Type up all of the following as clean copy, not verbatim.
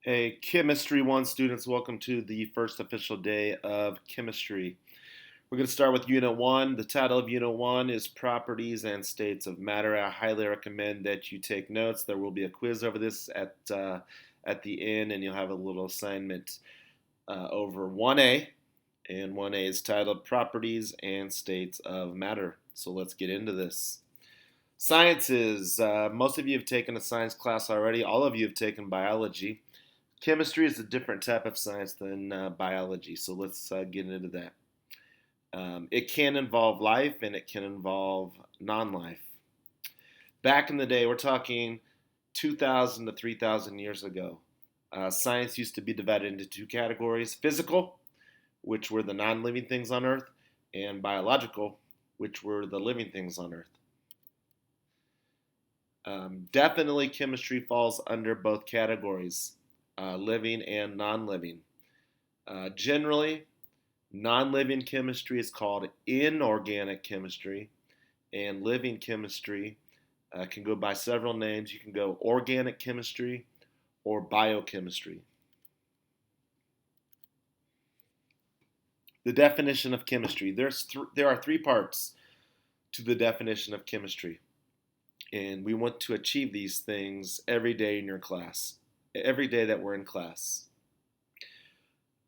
Hey, Chemistry 1 students, welcome to the first official day of chemistry. We're going to start with Unit 1. The title of Unit 1 is Properties and States of Matter. I highly recommend that you take notes. There will be a quiz over this at the end, and you'll have a little assignment over 1A. And 1A is titled Properties and States of Matter. So let's get into this. Sciences. Most of you have taken a science class already. All of you have taken biology. Chemistry is a different type of science than biology, so let's get into that. It can involve life and it can involve non life. Back in the day, we're talking 2,000 to 3,000 years ago, science used to be divided into two categories: physical, which were the non living things on Earth, and biological, which were the living things on Earth. Definitely, chemistry falls under both categories, living and non living. Generally, non living chemistry is called inorganic chemistry, and living chemistry can go by several names. You can go organic chemistry or biochemistry. The definition of chemistry. There are three parts to the definition of chemistry, and we want to achieve these things every day in your class, every day that we're in class.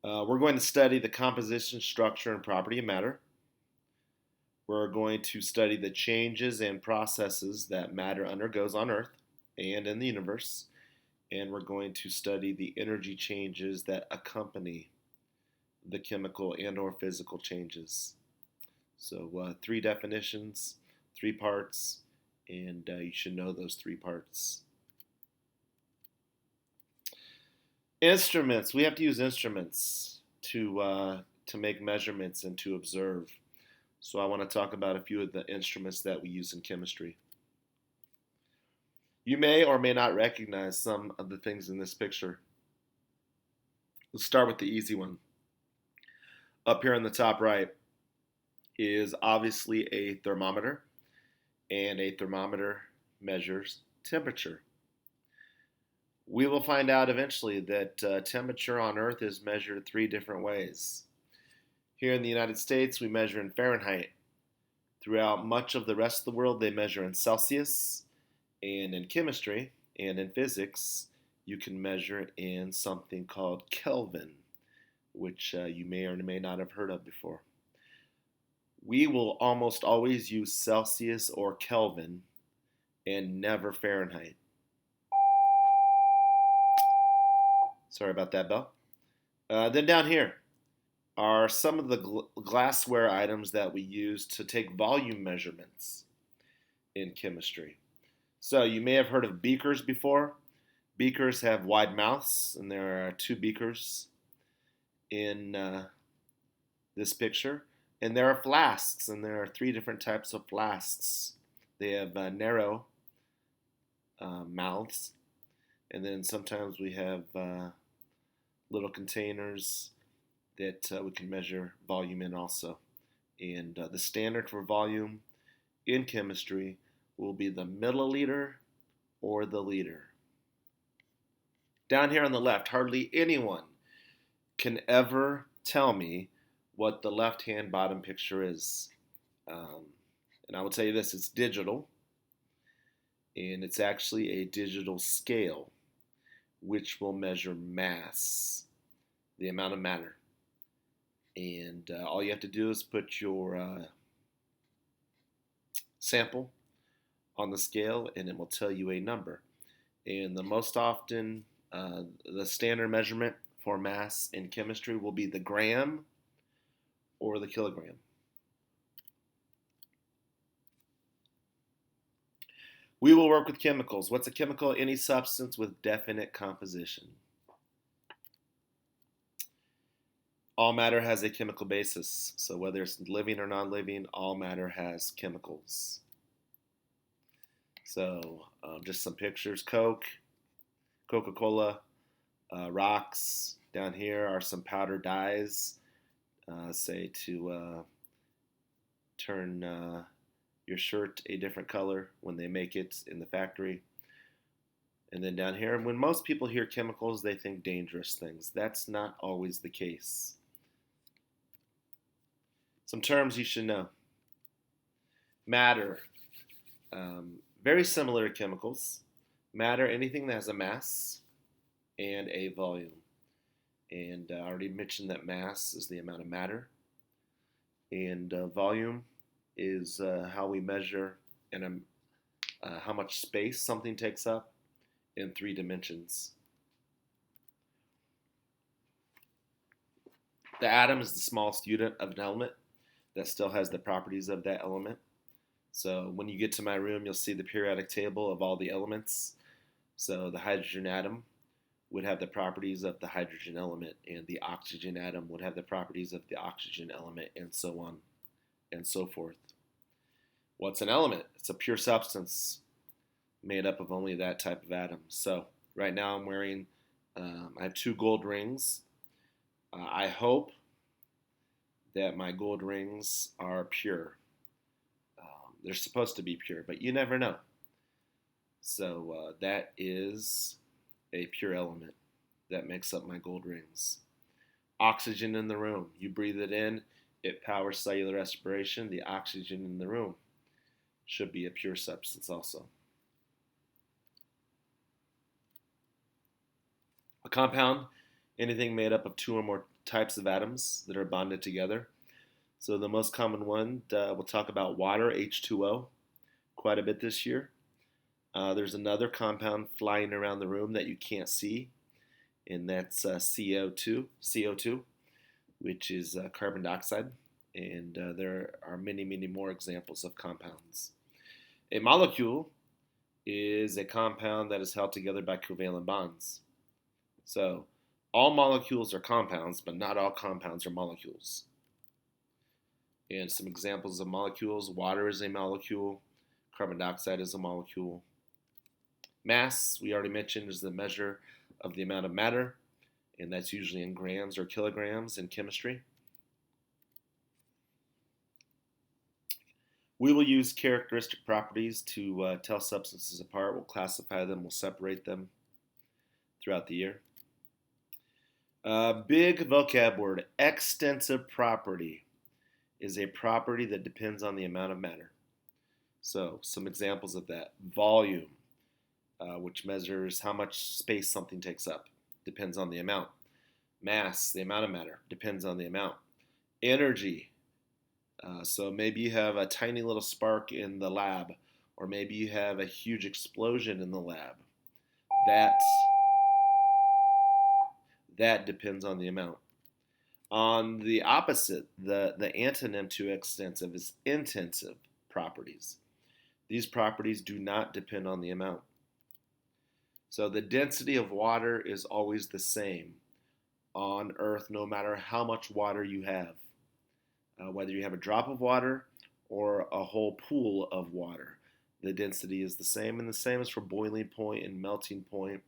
We're going to study the composition, structure, and property of matter. We're going to study the changes and processes that matter undergoes on Earth and in the universe. And we're going to study the energy changes that accompany the chemical and or physical changes. So three definitions, three parts, and you should know those three parts. Instruments. We have to use instruments to make measurements and to observe. So I want to talk about a few of the instruments that we use in chemistry. You may or may not recognize some of the things in this picture. Let's start with the easy one. Up here in the top right is obviously a thermometer, and a thermometer measures temperature. We will find out eventually that temperature on Earth is measured three different ways. Here in the United States, we measure in Fahrenheit. Throughout much of the rest of the world, they measure in Celsius. And in chemistry and in physics, you can measure in something called Kelvin, which you may or may not have heard of before. We will almost always use Celsius or Kelvin and never Fahrenheit. Sorry about that, Bell. Then down here are some of the glassware items that we use to take volume measurements in chemistry. So you may have heard of beakers before. Beakers have wide mouths, and there are two beakers in this picture. And there are flasks, and there are three different types of flasks. They have narrow mouths, and then sometimes we have little containers that we can measure volume in also. And the standard for volume in chemistry will be the milliliter or the liter. Down here on the left, hardly anyone can ever tell me what the left-hand bottom picture is. And I will tell you this, it's digital, and it's actually a digital scale, which will measure mass, the amount of matter. And all you have to do is put your sample on the scale, and it will tell you a number. And the most often, the standard measurement for mass in chemistry will be the gram or the kilogram. We will work with chemicals. What's a chemical? Any substance with definite composition. All matter has a chemical basis. So whether it's living or non-living, all matter has chemicals. So just some pictures. Coke, Coca-Cola, rocks. Down here are some powder dyes, say to turn your shirt a different color when they make it in the factory. And then down here, when most people hear chemicals, they think dangerous things. That's not always the case. Some terms you should know. Matter, very similar to chemicals. Matter, anything that has a mass and a volume. And I already mentioned that mass is the amount of matter, and volume is how we measure and how much space something takes up in 3 dimensions. The atom is the smallest unit of an element that still has the properties of that element. So when you get to my room, you'll see the periodic table of all the elements. So the hydrogen atom would have the properties of the hydrogen element, and the oxygen atom would have the properties of the oxygen element, and so on and so forth. What's an element? It's a pure substance made up of only that type of atom. So right now I'm wearing, I have 2 gold rings. I hope that my gold rings are pure. They're supposed to be pure, but you never know. So that is a pure element that makes up my gold rings. Oxygen in the room. You breathe it in, it powers cellular respiration. The oxygen in the room should be a pure substance also. A compound, anything made up of 2 or more types of atoms that are bonded together. So the most common one, we'll talk about water, H2O, quite a bit this year. There's another compound flying around the room that you can't see, and that's CO2, which is carbon dioxide. And there are many, many more examples of compounds. A molecule is a compound that is held together by covalent bonds. So all molecules are compounds, but not all compounds are molecules. And some examples of molecules: water is a molecule, carbon dioxide is a molecule. Mass, we already mentioned, is the measure of the amount of matter, and that's usually in grams or kilograms in chemistry. We will use characteristic properties to tell substances apart. We'll classify them, we'll separate them throughout the year. Big vocab word, extensive property is a property that depends on the amount of matter. So some examples of that: volume, which measures how much space something takes up, depends on the amount. Mass, the amount of matter, depends on the amount. Energy, so maybe you have a tiny little spark in the lab, or maybe you have a huge explosion in the lab. That depends on the amount. On the opposite, the antonym to extensive is intensive properties. These properties do not depend on the amount. So the density of water is always the same on Earth, no matter how much water you have. Whether you have a drop of water or a whole pool of water, the density is the same, and the same is for boiling point and melting point,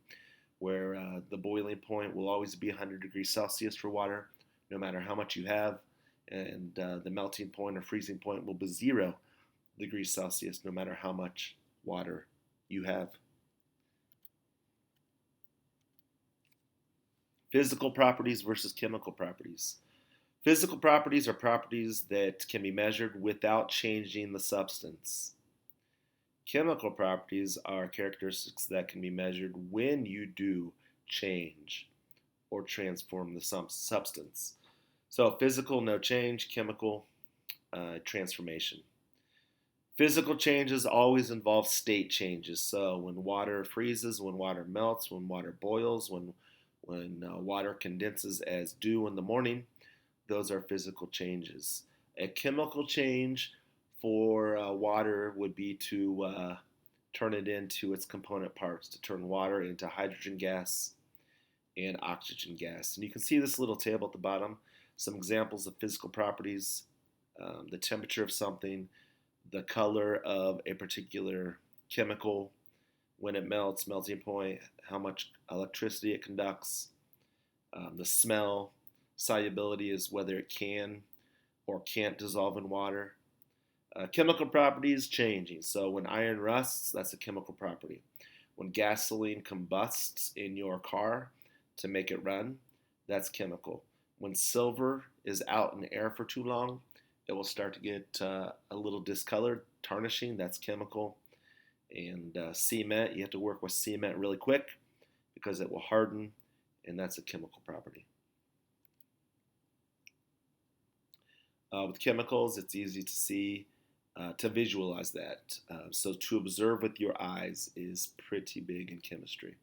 where the boiling point will always be 100 degrees Celsius for water, no matter how much you have, and the melting point or freezing point will be 0 degrees Celsius, no matter how much water you have. Physical properties versus chemical properties. Physical properties are properties that can be measured without changing the substance. Chemical properties are characteristics that can be measured when you do change or transform the substance. So physical, no change; chemical, transformation. Physical changes always involve state changes. So when water freezes, when water melts, when water boils, when water condenses as dew in the morning, those are physical changes. A chemical change for water would be to turn it into its component parts, to turn water into hydrogen gas and oxygen gas. And you can see this little table at the bottom, some examples of physical properties: the temperature of something, the color of a particular chemical, when it melts, melting point, how much electricity it conducts, the smell. Solubility is whether it can or can't dissolve in water. Chemical properties changing. So when iron rusts, that's a chemical property. When gasoline combusts in your car to make it run, that's chemical. When silver is out in the air for too long, it will start to get a little discolored, tarnishing. That's chemical. And cement, you have to work with cement really quick because it will harden, and that's a chemical property. With chemicals, it's easy to see, to visualize that. So to observe with your eyes is pretty big in chemistry.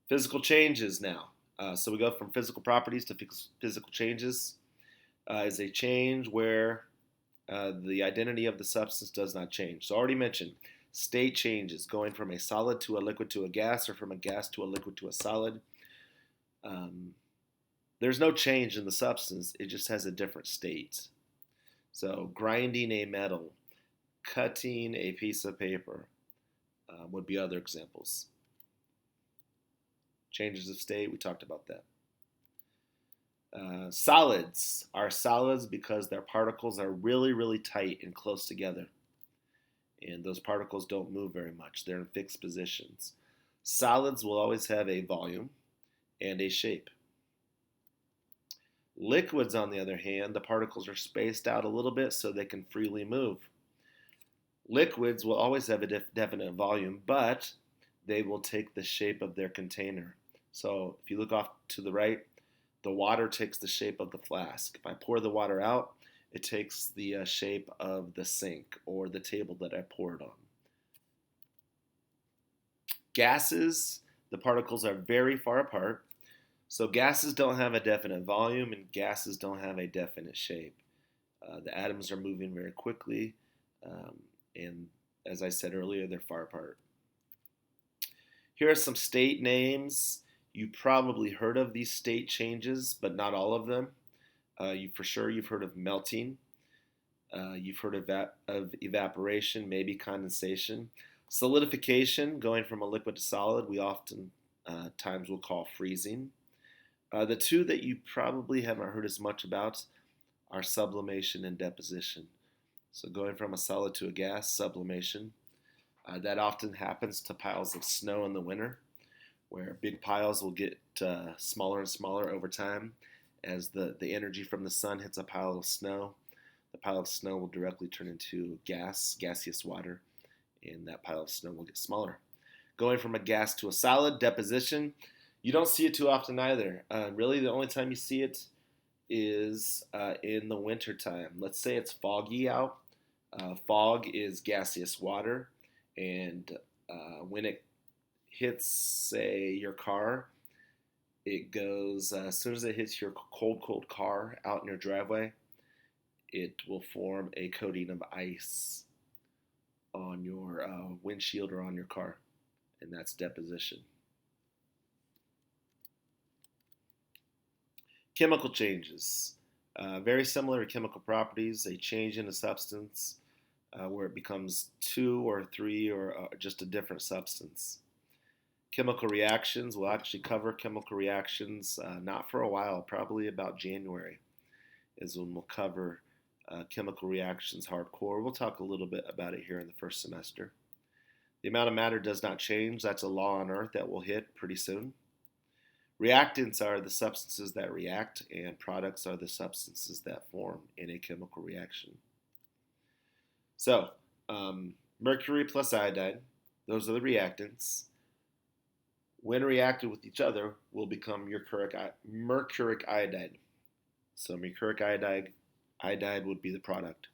Physical changes now. So we go from physical properties to physical changes. Is a change where the identity of the substance does not change. So I already mentioned state changes, going from a solid to a liquid to a gas, or from a gas to a liquid to a solid. There's no change in the substance, it just has a different state. So grinding a metal, cutting a piece of paper would be other examples. Changes of state, we talked about that. Solids are solids because their particles are really, really tight and close together. And those particles don't move very much. They're in fixed positions. Solids will always have a volume and a shape. Liquids, on the other hand, the particles are spaced out a little bit so they can freely move. Liquids will always have a definite volume, but they will take the shape of their container. So if you look off to the right, the water takes the shape of the flask. If I pour the water out, it takes the shape of the sink or the table that I poured on. Gases, the particles are very far apart. So gases don't have a definite volume and gases don't have a definite shape. The atoms are moving very quickly, and as I said earlier, they're far apart. Here are some state names. You probably heard of these state changes, but not all of them. You've heard of melting. You've heard of evaporation, maybe condensation. Solidification, going from a liquid to solid, we often times will call freezing. The two that you probably haven't heard as much about are sublimation and deposition. So going from a solid to a gas, sublimation. That often happens to piles of snow in the winter, where big piles will get smaller and smaller over time as the energy from the sun hits a pile of snow. The pile of snow will directly turn into gaseous water, and that pile of snow will get smaller. Going from a gas to a solid, deposition, you don't see it too often either. Really, the only time you see it is in the winter time. Let's say it's foggy out. Fog is gaseous water, and when it hits, say, your car, it goes, as soon as it hits your cold car out in your driveway, it will form a coating of ice on your windshield or on your car, and that's deposition. Chemical changes. Very similar to chemical properties, a change in a substance where it becomes two or three or just a different substance. Chemical reactions, we'll actually cover chemical reactions not for a while, probably about January is when we'll cover chemical reactions hardcore. We'll talk a little bit about it here in the first semester. The amount of matter does not change. That's a law on Earth that we'll hit pretty soon. Reactants are the substances that react, and products are the substances that form in a chemical reaction. So, mercury plus iodine, those are the reactants. When reacted with each other, will become mercuric iodide. So, mercuric iodide would be the product.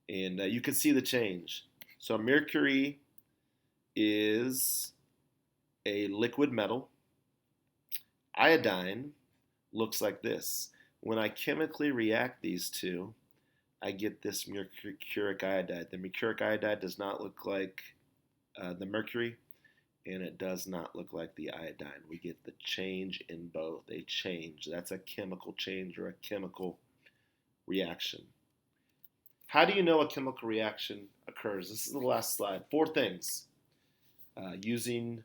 And you can see the change. So, mercury is a liquid metal. Iodine looks like this. When I chemically react these two, I get this mercuric iodide. The mercuric iodide does not look like the mercury, and it does not look like the iodine. We get the change in both, a change. That's a chemical change or a chemical reaction. How do you know a chemical reaction occurs? This is the last slide. 4 things. Using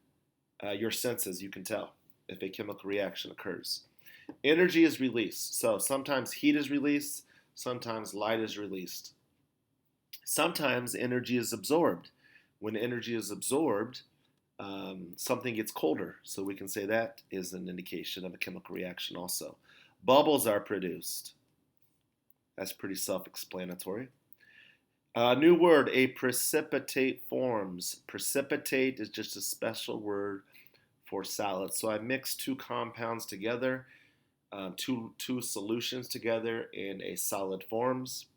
your senses, you can tell if a chemical reaction occurs. Energy is released. So sometimes heat is released, sometimes light is released. Sometimes energy is absorbed. When energy is absorbed, something gets colder. So we can say that is an indication of a chemical reaction also. Bubbles are produced. That's pretty self-explanatory. New word, a precipitate forms. Precipitate is just a special word for solids. So I mix two compounds together, two solutions together, and a solid forms.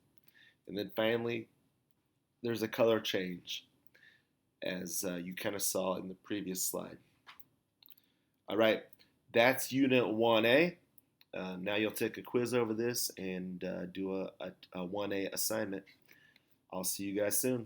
And then finally, there's a color change, as you kind of saw in the previous slide. All right, that's Unit 1A. Now you'll take a quiz over this and do a 1A assignment. I'll see you guys soon.